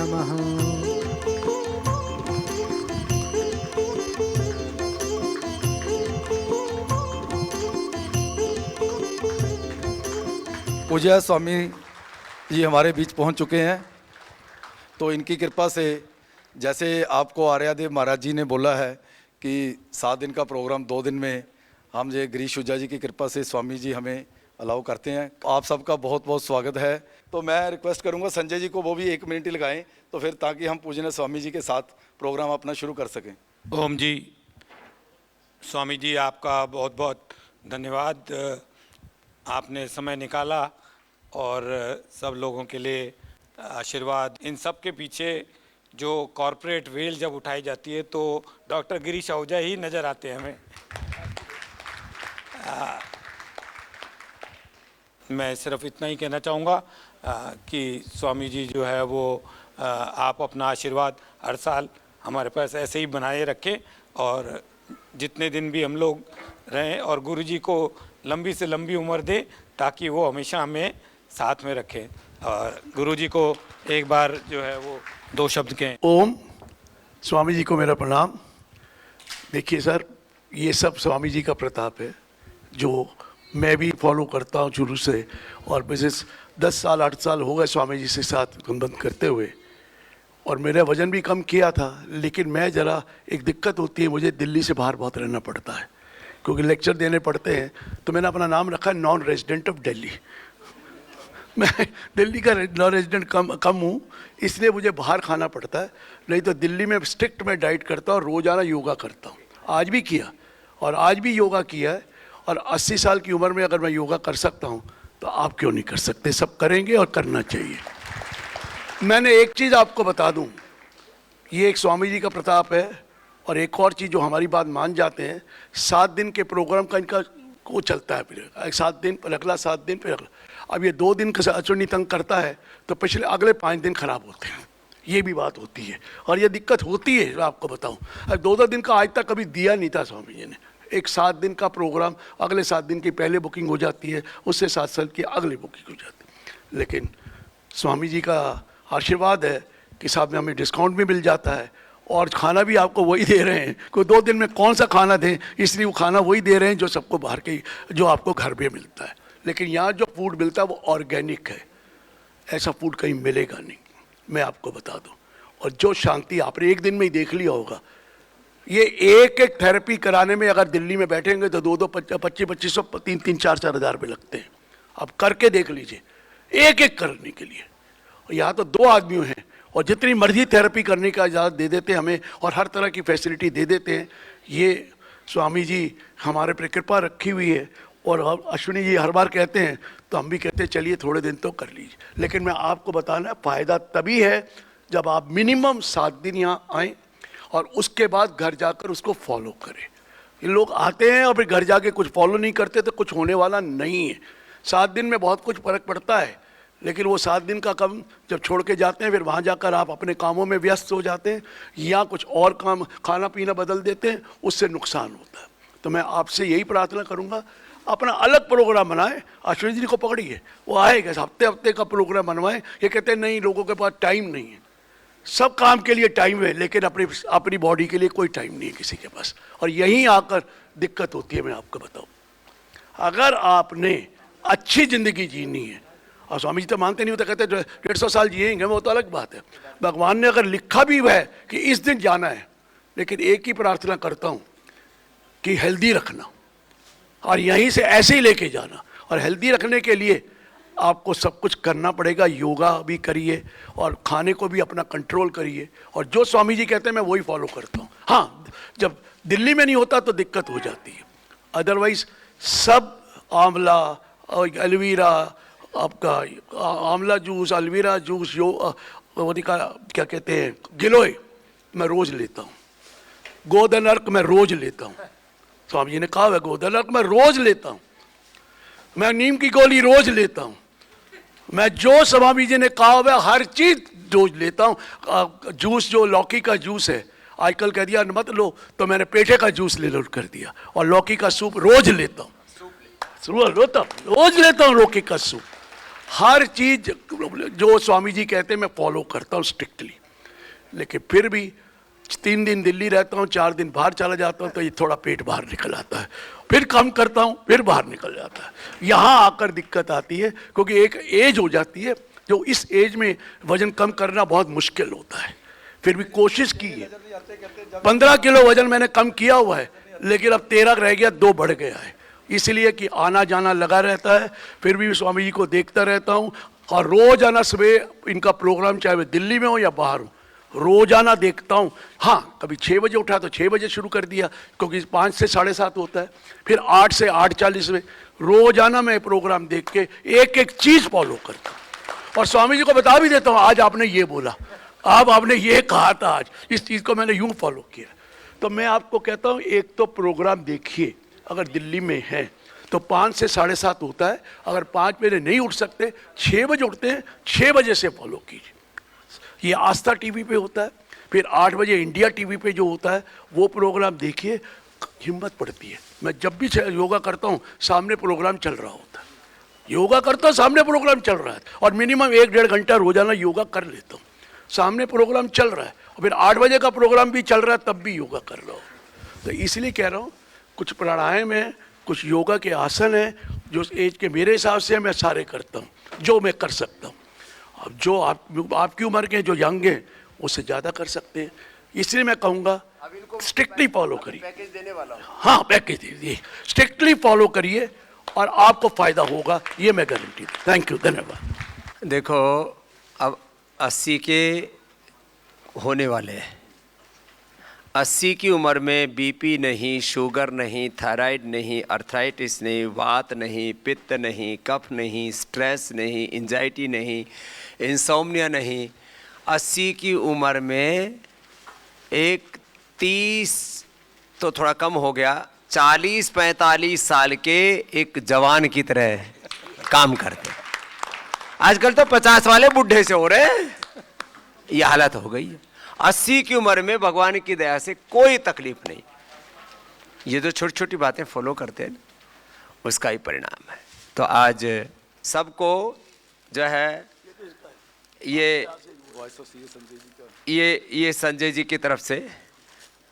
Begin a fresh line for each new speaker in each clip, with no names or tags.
नमः।
पूज्य स्वामी जी हमारे बीच पहुंच चुके हैं, तो इनकी कृपा से जैसे आपको आर्यादेव महाराज जी ने बोला है कि 7 दिन का प्रोग्राम 2 दिन में हम ये गिरीश शुजा जी की कृपा से स्वामी जी हमें अलाउ करते हैं। आप सबका बहुत बहुत स्वागत है। तो मैं रिक्वेस्ट करूंगा संजय जी को वो भी 1 मिनट ही लगाएं, तो फिर ताकि हम पूजनीय स्वामी जी के साथ प्रोग्राम अपना शुरू कर सकें।
ओम जी। स्वामी जी आपका बहुत बहुत धन्यवाद, आपने समय निकाला और सब लोगों के लिए आशीर्वाद। इन सब के पीछे जो कॉरपोरेट वेल जब उठाई जाती है तो डॉक्टर गिरीश आहूजा ही नज़र आते हैं हमें। मैं सिर्फ इतना ही कहना चाहूँगा कि स्वामी जी जो है वो आप अपना आशीर्वाद हर साल हमारे पास ऐसे ही बनाए रखें और जितने दिन भी हम लोग रहें और गुरु जी को लंबी से लंबी उम्र दे ताकि वो हमेशा हमें साथ में रखें। और गुरु जी को एक बार जो है वो 2 शब्द कहें।
ओम। स्वामी जी को मेरा प्रणाम। देखिए सर, ये सब स्वामी जी का प्रताप है जो मैं भी फॉलो करता हूँ शुरू से, और बिजनेस 10 साल 8 साल हो गए स्वामी जी से साथ संबंध करते हुए, और मेरा वज़न भी कम किया था। लेकिन मैं ज़रा एक दिक्कत होती है, मुझे दिल्ली से बाहर बहुत रहना पड़ता है क्योंकि लेक्चर देने पड़ते हैं। तो मैंने अपना नाम रखा है नॉन रेजिडेंट ऑफ दिल्ली। मैं दिल्ली का नॉन रेजिडेंट कम हूँ, इसलिए मुझे बाहर खाना पड़ता है। नहीं तो दिल्ली में स्ट्रिक्ट मैं डाइट करता हूँ, रोज़ाना योगा करता हूँ। आज भी किया और आज भी योगा किया है। और 80 साल की उम्र में अगर मैं योगा कर सकता हूँ तो आप क्यों नहीं कर सकते? सब करेंगे और करना चाहिए। मैंने एक चीज़ आपको बता दूँ, ये एक स्वामी जी का प्रताप है। और एक और चीज़ जो हमारी बात मान जाते हैं, 7 दिन के प्रोग्राम का इनका वो चलता है, फिर 7 दिन फिर अगला 7 दिन फिर अगला। अब ये 2 दिन का अचुनी तंग करता है तो पिछले अगले 5 दिन खराब होते हैं। ये भी बात होती है और ये दिक्कत होती है। जो आपको बताऊं, अब 2-2 दिन का आज तक कभी दिया नहीं था स्वामी जी ने। एक 7 दिन का प्रोग्राम अगले 7 दिन की पहले बुकिंग हो जाती है, उससे 7 साल की अगली बुकिंग हो जाती है। लेकिन स्वामी जी का आशीर्वाद है कि साहब में हमें डिस्काउंट भी मिल जाता है और खाना भी आपको वही दे रहे हैं। कोई 2 दिन में कौन सा खाना दें, इसलिए वो खाना वही दे रहे हैं जो सबको बाहर के, जो आपको घर पे मिलता है। लेकिन यहाँ जो फूड मिलता है वो ऑर्गेनिक है, ऐसा फूड कहीं मिलेगा नहीं, मैं आपको बता दूँ। और जो शांति आपने एक दिन में ही देख लिया होगा, ये एक एक थेरेपी कराने में अगर दिल्ली में बैठेंगे तो 2-2 2500 3-3 4-4 हज़ार रुपये लगते हैं। अब करके देख लीजिए, एक एक करने के लिए। और यहाँ तो 2 आदमी हैं और जितनी मर्जी थेरेपी करने का इजाज़त दे देते हैं हमें और हर तरह की फैसिलिटी दे देते हैं। ये स्वामी जी हमारे पर कृपा रखी हुई है। और अश्विनी जी हर बार कहते हैं तो हम भी कहते हैं चलिए थोड़े दिन तो कर लीजिए। लेकिन मैं आपको बताना, फ़ायदा तभी है जब आप मिनिमम 7 दिन यहाँ आएँ और उसके बाद घर जाकर उसको फॉलो करें। ये लोग आते हैं और फिर घर जाके कुछ फॉलो नहीं करते तो कुछ होने वाला नहीं है। 7 दिन में बहुत कुछ फ़र्क पड़ता है, लेकिन वो 7 दिन का कम जब छोड़ के जाते हैं फिर वहाँ जाकर आप अपने कामों में व्यस्त हो जाते हैं या कुछ और काम, खाना पीना बदल देते हैं, उससे नुकसान होता है। तो मैं आपसे यही प्रार्थना करूँगा, अपना अलग प्रोग्राम बनाएं। अश्विनी जी को पकड़िए, वो आएगा, हफ्ते हफ्ते का प्रोग्राम बनवाएं। ये कहते हैं नहीं, लोगों के पास टाइम नहीं है। सब काम के लिए टाइम है, लेकिन अपनी बॉडी के लिए कोई टाइम नहीं है किसी के पास। और यहीं आकर दिक्कत होती है। मैं आपको बताऊं, अगर आपने अच्छी ज़िंदगी जीनी है, और स्वामी जी तो मानते नहीं होते, कहते 150 साल जिएंगे, वो तो अलग बात है। भगवान ने अगर लिखा भी है कि इस दिन जाना है, लेकिन एक ही प्रार्थना करता हूँ कि हेल्दी रखना और यहीं से ऐसे ही लेके जाना। और हेल्दी रखने के लिए आपको सब कुछ करना पड़ेगा। योगा भी करिए और खाने को भी अपना कंट्रोल करिए। और जो स्वामी जी कहते हैं मैं वही फॉलो करता हूँ। हाँ, जब दिल्ली में नहीं होता तो दिक्कत हो जाती है, अदरवाइज सब आंवला और एलोवेरा, आपका आंवला जूस, एलोवेरा जूस, का क्या कहते हैं, गिलोय, मैं रोज़ लेता हूँ। गोधन अर्क मैं रोज़ लेता हूँ। स्वामी जी ने कहा है गोधन अर्क मैं रोज़ लेता हूँ। मैं नीम की गोली रोज़ लेता हूँ। मैं जो स्वामी जी ने कहा हुआ हर चीज़ रोज लेता हूँ। जूस, जो लौकी का जूस है, आजकल कह दिया मत लो, तो मैंने पेठे का जूस ले लो कर दिया। और लौकी का सूप रोज लेता हूँ, रोज लेता हूँ लौकी का सूप। हर चीज जो स्वामी जी कहते हैं मैं फॉलो करता हूँ स्ट्रिक्टली, लेकिन फिर भी 3 दिन दिल्ली रहता हूँ, 4 दिन बाहर चला जाता हूँ तो ये थोड़ा पेट बाहर निकल आता है, फिर कम करता हूँ फिर बाहर निकल जाता है। यहाँ आकर दिक्कत आती है क्योंकि एक एज हो जाती है, जो इस एज में वजन कम करना बहुत मुश्किल होता है। फिर भी कोशिश की है, 15 किलो वजन मैंने कम किया हुआ है, लेकिन अब 13 रह गया, 2 बढ़ गया है, इसलिए कि आना जाना लगा रहता है। फिर भी स्वामी जी को देखता रहता हूँ और रोजाना सुबह इनका प्रोग्राम, चाहे मैं दिल्ली में हो या बाहर हूँ, रोजाना देखता हूँ। हाँ, कभी 6 बजे उठा तो 6 बजे शुरू कर दिया, क्योंकि 5 से 7:30 होता है, फिर 8 से 8:40 में रोजाना मैं प्रोग्राम देख के एक एक चीज फॉलो करता हूँ और स्वामी जी को बता भी देता हूँ, आज आपने ये बोला, अब आपने ये कहा था, आज इस चीज को मैंने यूं फॉलो किया। तो मैं आपको कहता हूँ, एक तो प्रोग्राम देखिए, अगर दिल्ली में है तो 5 से 7:30 होता है, अगर 5 बजे नहीं उठ सकते 6 बजे उठते हैं, 6 बजे से फॉलो कीजिए। ये आस्था टीवी पे होता है, फिर 8 बजे इंडिया टीवी पे जो होता है वो प्रोग्राम देखिए, हिम्मत पड़ती है। मैं जब भी योगा करता हूँ सामने प्रोग्राम चल रहा होता है, योगा करता हूँ सामने प्रोग्राम चल रहा है, और मिनिमम 1-1.5 घंटा रोजाना योगा कर लेता हूँ, सामने प्रोग्राम चल रहा है, और फिर 8 बजे का प्रोग्राम भी चल रहा है तब भी योगा कर रहा हूँ। तो इसलिए कह रहा हूँ, कुछ प्राणायाम है, कुछ योगा के आसन है, जो एज के मेरे हिसाब से मैं सारे करता हूँ, जो मैं कर सकता हूँ। अब जो आपकी उम्र के जो यंग हैं उससे ज़्यादा कर सकते हैं, इसलिए मैं कहूँगा स्ट्रिक्टली फॉलो करिए।
पैकेज देने वाला हूँ।
हाँ, पैकेज दीजिए, स्ट्रिक्टली फॉलो करिए और आपको फ़ायदा होगा, ये मैं गारंटी दूँ। थैंक यू, धन्यवाद।
देखो, अब 80 के होने वाले हैं, 80 की उम्र में बीपी नहीं, शुगर नहीं, थायराइड नहीं, अर्थराइटिस नहीं, वात नहीं, पित्त नहीं, कफ नहीं, स्ट्रेस नहीं, एंजाइटी नहीं, इंसोम्निया नहीं। 80 की उम्र में एक 30 तो थोड़ा कम हो गया, 40-45 साल के एक जवान की तरह काम करते। आजकल तो 50 वाले बुढ़े से हो रहे हैं, ये हालत हो गई है। 80 की उम्र में भगवान की दया से कोई तकलीफ नहीं। ये जो छोटी छोटी बातें फॉलो करते हैं उसका ही परिणाम है। तो आज सबको जो है ये संजय जी की तरफ से,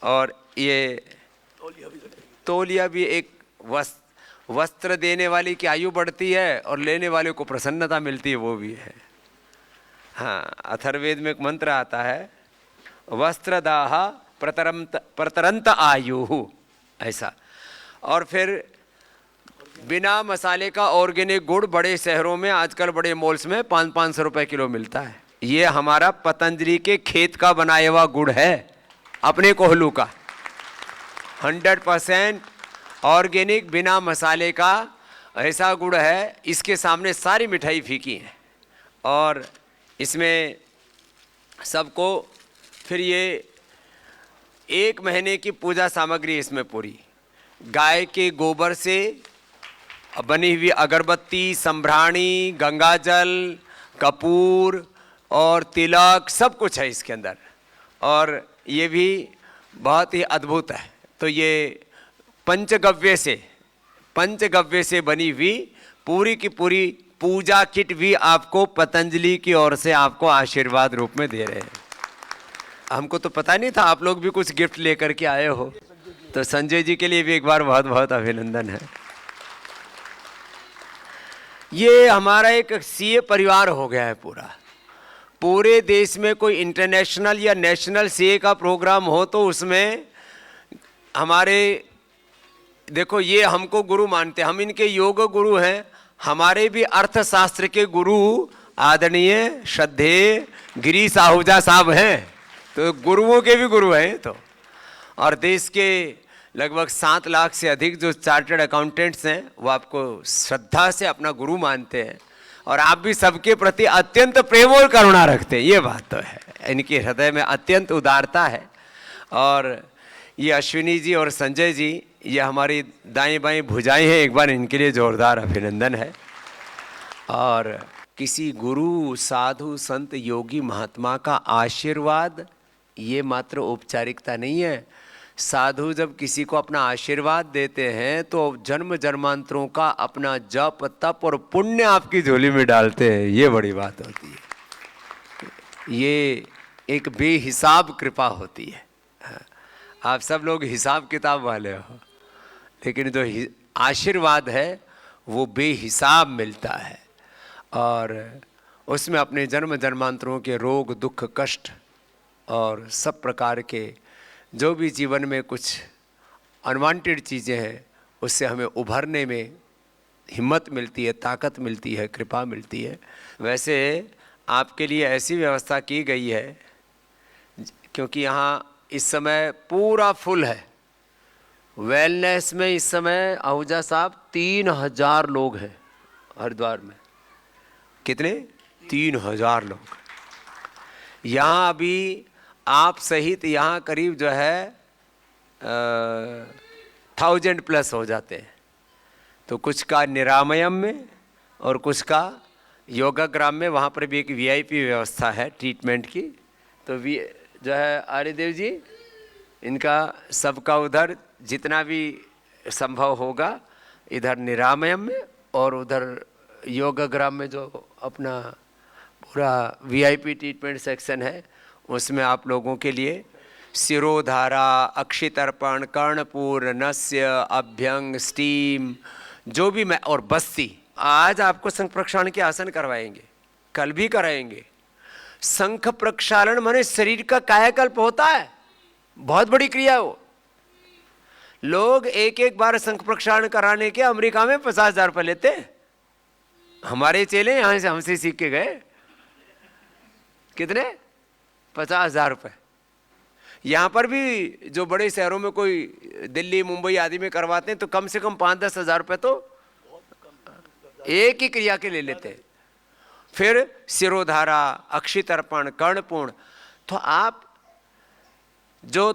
और ये तौलिया भी एक वस्त्र देने वाले की आयु बढ़ती है और लेने वाले को प्रसन्नता मिलती है, वो भी है। हाँ, अथर्ववेद में एक मंत्र आता है, वस्त्रदाह प्रतरंत आयु, ऐसा। और फिर बिना मसाले का ऑर्गेनिक गुड़ बड़े शहरों में आजकल बड़े मॉल्स में 500-500 रुपए किलो मिलता है। ये हमारा पतंजलि के खेत का बनाया हुआ गुड़ है, अपने कोहलू का, 100% ऑर्गेनिक बिना मसाले का ऐसा गुड़ है। इसके सामने सारी मिठाई फीकी है, और इसमें सबको फिर ये 1 महीने की पूजा सामग्री इसमें पूरी, गाय के गोबर से बनी हुई अगरबत्ती, संभ्राणी, गंगाजल, कपूर और तिलक, सब कुछ है इसके अंदर, और ये भी बहुत ही अद्भुत है। तो ये पंचगव्य से बनी हुई पूरी की पूरी पूजा किट भी आपको पतंजलि की ओर से आपको आशीर्वाद रूप में दे रहे हैं। हमको तो पता नहीं था, आप लोग भी कुछ गिफ्ट लेकर के आए हो, तो संजय जी के लिए भी एक बार बहुत बहुत अभिनंदन है। ये हमारा एक सीए परिवार हो गया है पूरा। पूरे देश में कोई इंटरनेशनल या नेशनल सीए का प्रोग्राम हो तो उसमें हमारे, देखो ये हमको गुरु मानते, हम इनके योग गुरु हैं। हमारे भी अर्थशास्त्र के गुरु आदरणीय श्रद्धेय गिरीश आहूजा साहब हैं, तो गुरुओं के भी गुरु हैं। तो और देश के लगभग 7 लाख से अधिक जो चार्टर्ड अकाउंटेंट्स हैं वो आपको श्रद्धा से अपना गुरु मानते हैं, और आप भी सबके प्रति अत्यंत प्रेम और करुणा रखते हैं। ये बात तो है, इनके हृदय में अत्यंत उदारता है। और ये अश्विनी जी और संजय जी, ये हमारी दाएं बाएं भुजाएं हैं, एक बार इनके लिए जोरदार अभिनंदन है। और किसी गुरु, साधु, संत, योगी, महात्मा का आशीर्वाद ये मात्र औपचारिकता नहीं है, साधु जब किसी को अपना आशीर्वाद देते हैं तो जन्म जन्मांतरों का अपना जप तप और पुण्य आपकी झोली में डालते हैं। ये बड़ी बात होती है, ये एक बेहिसाब कृपा होती है। आप सब लोग हिसाब किताब वाले हो, लेकिन जो आशीर्वाद है वो बेहिसाब मिलता है, और उसमें अपने जन्म जन्मांतरों के रोग दुख कष्ट और सब प्रकार के जो भी जीवन में कुछ अनवांटेड चीज़ें हैं उससे हमें उभरने में हिम्मत मिलती है, ताकत मिलती है, कृपा मिलती है। वैसे आपके लिए ऐसी व्यवस्था की गई है, क्योंकि यहाँ इस समय पूरा फुल है। वेलनेस में इस समय आहूजा साहब 3000 लोग हैं हरिद्वार में। कितने? 3000 लोग। यहाँ अभी आप सहित यहाँ करीब जो है 1000+ हो जाते हैं। तो कुछ का निरामयम में और कुछ का योगाग्राम में, वहाँ पर भी एक VIP व्यवस्था है ट्रीटमेंट की। तो जो है आर्यदेव जी, इनका सबका उधर जितना भी संभव होगा, इधर निरामयम में और उधर योगाग्राम में जो अपना पूरा VIP ट्रीटमेंट सेक्शन है, उसमें आप लोगों के लिए सिरोधारा, अक्षितर्पण, कर्णपूर, नस्य, अभ्यंग, स्टीम, जो भी मैं, और बस्ती। आज आपको शंख प्रक्षालन के आसन करवाएंगे, कल भी कराएंगे। शंख प्रक्षालन माने शरीर का कायाकल्प होता है, बहुत बड़ी क्रिया है वो। लोग एक बार शंख प्रक्षालन कराने के अमेरिका में 50,000 रुपये लेते हैं। हमारे चेले यहाँ से हमसे सीख के गए। कितने? 50,000 रुपये। यहाँ पर भी जो बड़े शहरों में कोई दिल्ली मुंबई आदि में करवाते हैं तो कम से कम 5-10 हज़ार रुपये तो एक ही क्रिया के ले लेते हैं। फिर सिरोधारा, अक्षितर्पण, कर्णपूर्ण। तो आप जो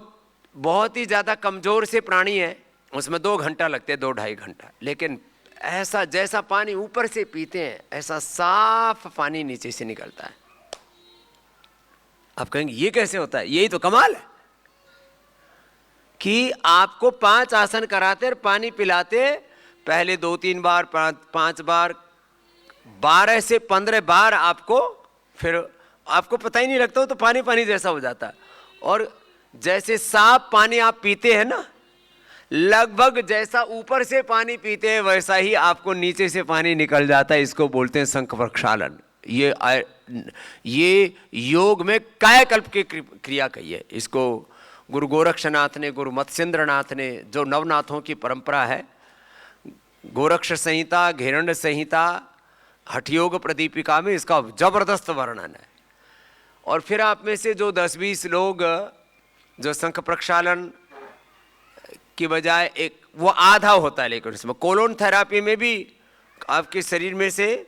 बहुत ही ज़्यादा कमज़ोर से प्राणी है उसमें 2 घंटा लगते हैं, 2-2.5 घंटा। लेकिन ऐसा जैसा पानी ऊपर से पीते हैं ऐसा साफ पानी नीचे से निकलता है। आप कहेंगे ये कैसे होता है? यही तो कमाल है कि आपको 5 आसन कराते और पानी पिलाते, पहले 2-3 बार, 5 बार, 12 से 15 बार आपको, फिर आपको पता ही नहीं लगता हो तो पानी पानी जैसा हो जाता है। और जैसे साफ पानी आप पीते हैं ना, लगभग जैसा ऊपर से पानी पीते हैं वैसा ही आपको नीचे से पानी निकल जाता है। इसको बोलते हैं शंख प्रक्षालन। ये योग में कायाकल्प की क्रिया कही है। इसको गुरु गोरक्षनाथ ने, गुरु मत्स्येंद्रनाथ ने, जो नवनाथों की परंपरा है, गोरक्ष संहिता, घेरंड संहिता, हठयोग प्रदीपिका में इसका जबरदस्त वर्णन है। और फिर आप में से जो 10-20 लोग जो शंख प्रक्षालन की बजाय एक वो आधा होता है, लेकिन इसमें कोलोन थेरापी में भी आपके शरीर में से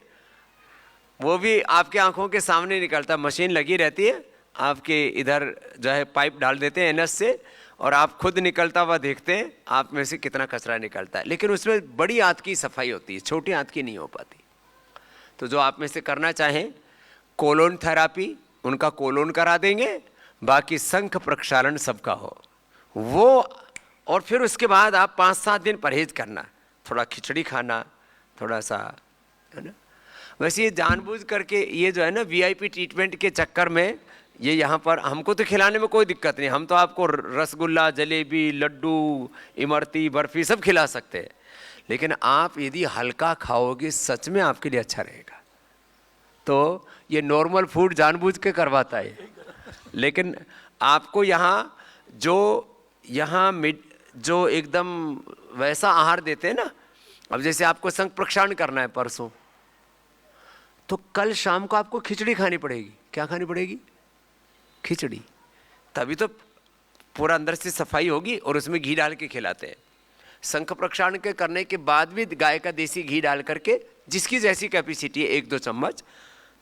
वो भी आपके आंखों के सामने निकलता है। मशीन लगी रहती है, आपके इधर जो है पाइप डाल देते हैं एनएस से, और आप खुद निकलता हुआ देखते हैं आप में से कितना कचरा निकलता है। लेकिन उसमें बड़ी आंत की सफाई होती है, छोटी आंत की नहीं हो पाती। तो जो आप में से करना चाहें कोलोन थेरापी, उनका कोलोन करा देंगे, बाकी शंख प्रक्षालन सबका हो वो। और फिर उसके बाद आप 5-7 दिन परहेज करना, थोड़ा खिचड़ी खाना, थोड़ा सा, है ना। वैसे ये जानबूझ करके ये जो है ना VIP ट्रीटमेंट के चक्कर में, ये यहाँ पर हमको तो खिलाने में कोई दिक्कत नहीं, हम तो आपको रसगुल्ला, जलेबी, लड्डू, इमरती, बर्फ़ी सब खिला सकते हैं। लेकिन आप यदि हल्का खाओगे सच में आपके लिए अच्छा रहेगा। तो ये नॉर्मल फूड जानबूझ के करवाता है। लेकिन आपको यहाँ जो एकदम वैसा आहार देते हैं ना, अब जैसे आपको शंख प्रक्षालन करना है परसों, तो कल शाम को आपको खिचड़ी खानी पड़ेगी। क्या खानी पड़ेगी? खिचड़ी। तभी तो पूरा अंदर से सफाई होगी। और उसमें घी डाल के खिलाते हैं। शंख प्रक्षालन के करने के बाद भी गाय का देसी घी डाल करके, जिसकी जैसी कैपेसिटी है 1-2 चम्मच,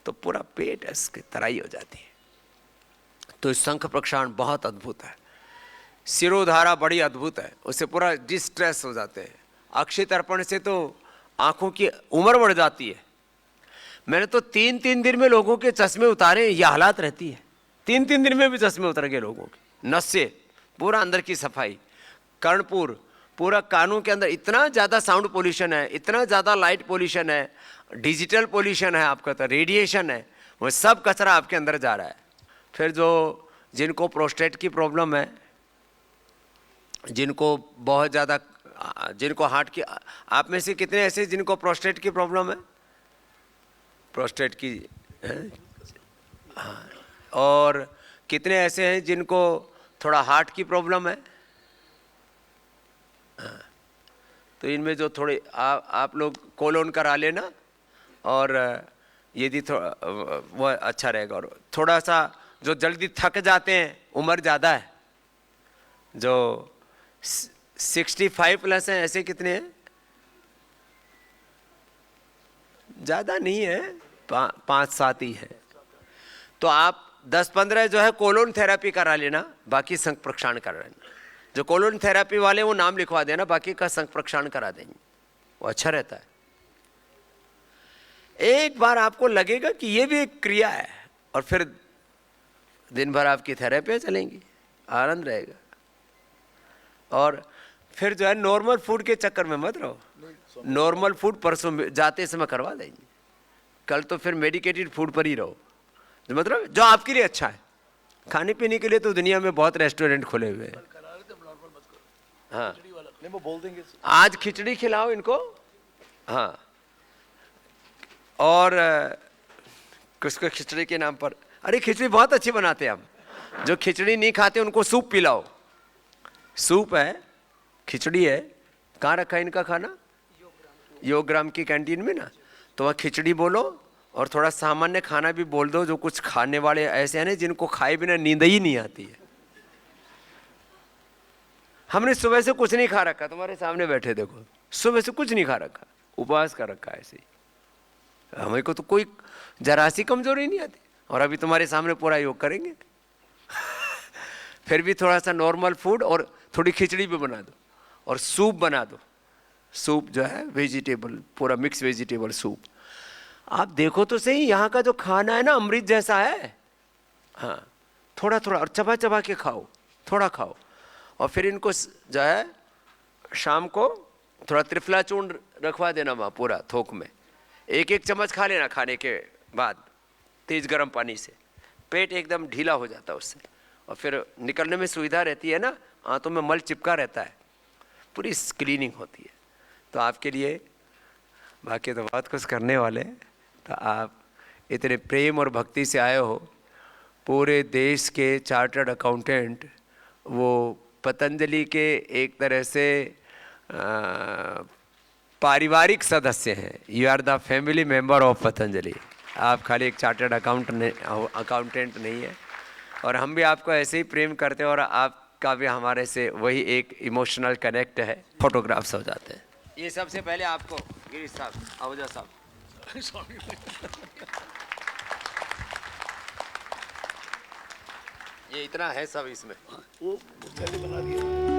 तो पूरा पेट इसकी तराई हो जाती है। तो शंख प्रक्षालन बहुत अद्भुत है। सिरोधारा बड़ी अद्भुत है, उससे पूरा डिस्ट्रेस हो जाते हैं। अक्षय तर्पण से तो आंखों की उम्र बढ़ जाती है। मैंने तो 3-3 दिन में लोगों के चश्मे उतारे, यह हालात रहती है। 3-3 दिन में भी चश्मे उतर गए लोगों के, नस से पूरा अंदर की सफाई, कर्णपुर पूरा कानों के अंदर इतना ज़्यादा साउंड पोल्यूशन है, इतना ज़्यादा लाइट पोल्यूशन है, डिजिटल पोल्यूशन है, आपका तो रेडिएशन है, वो सब कचरा आपके अंदर जा रहा है। फिर जो जिनको प्रोस्टेट की प्रॉब्लम है, जिनको बहुत ज़्यादा, जिनको हार्ट की, आप में से कितने ऐसे जिनको प्रोस्टेट की प्रॉब्लम है? प्रोस्टेट की है? हाँ। और कितने ऐसे हैं जिनको थोड़ा हार्ट की प्रॉब्लम है? हाँ। तो इनमें जो थोड़े आप लोग कोलोन करा लेना, और यदि थोड़ा वो अच्छा रहेगा। और थोड़ा सा जो जल्दी थक जाते हैं, उम्र ज़्यादा है, जो 65 प्लस हैं, ऐसे कितने हैं? ज़्यादा नहीं है, 5-7 ही है। तो आप 10-15 जो है कोलोन थेरेपी करा लेना, बाकी संघ प्रक्षालन करा लेना। जो कोलोन थेरेपी वाले वो नाम लिखवा देना, बाकी का संघ प्रक्षालन करा देंगे, वो अच्छा रहता है। एक बार आपको लगेगा कि ये भी एक क्रिया है, और फिर दिन भर आपकी थेरेपी चलेंगी, आनंद रहेगा। और फिर जो है नॉर्मल फूड के चक्कर में मत रहो। नॉर्मल फूड परसों जाते समय करवा देंगे, कल तो फिर मेडिकेटेड फूड पर ही रहो, जो मतलब जो आपके लिए अच्छा है। खाने पीने के लिए तो दुनिया में बहुत रेस्टोरेंट खुले हुए हैं। हाँ,
नहीं वो बोल देंगे।
आज खिचड़ी खिलाओ इनको। हाँ, और किसको खिचड़ी के नाम पर, अरे खिचड़ी बहुत अच्छी बनाते हैं हम। जो खिचड़ी नहीं खाते उनको सूप पिलाओ। सूप है, खिचड़ी है। कहाँ रखा है इनका खाना? योगग्राम की कैंटीन में ना। तो वहाँ खिचड़ी बोलो, और थोड़ा सामान्य खाना भी बोल दो। जो कुछ खाने वाले ऐसे हैं ना जिनको खाए बिना नींद ही नहीं आती है। हमने सुबह से कुछ नहीं खा रखा, तुम्हारे सामने बैठे देखो, सुबह से कुछ नहीं खा रखा, उपवास कर रखा है ऐसे ही। हमें को तो कोई जरा सी कमजोरी नहीं आती, और अभी तुम्हारे सामने पूरा योग करेंगे। फिर भी थोड़ा सा नॉर्मल फूड और थोड़ी खिचड़ी भी बना दो, और सूप बना दो। सूप जो है वेजिटेबल, पूरा मिक्स वेजिटेबल सूप। आप देखो तो सही, यहाँ का जो खाना है ना अमृत जैसा है। हाँ, थोड़ा थोड़ा और चबा चबा के खाओ, थोड़ा खाओ। और फिर इनको जो है शाम को थोड़ा त्रिफला चूर्ण रखवा देना वहाँ पूरा थोक में। 1-1 चम्मच खा लेना खाने के बाद, तेज गर्म पानी से। पेट एकदम ढीला हो जाता है उससे, और फिर निकलने में सुविधा रहती है ना, आंतों में मल चिपका रहता है, पूरी क्लीनिंग होती है। तो आपके लिए बाकी तो बहुत कुछ करने वाले हैं। तो आप इतने प्रेम और भक्ति से आए हो। पूरे देश के चार्टर्ड अकाउंटेंट वो पतंजलि के एक तरह से पारिवारिक सदस्य हैं। You are the family member of Patanjali. आप खाली एक चार्टर्ड अकाउंटेंट नहीं है। और हम भी आपको ऐसे ही प्रेम करते हैं, और आपका भी हमारे से वही एक इमोशनल कनेक्ट है। फोटोग्राफ्स हो जाते हैं। ये सबसे पहले आपको गिरीश साहब, आहूजा साहब, ये इतना है सब इसमें।
वो पहले बना दिया।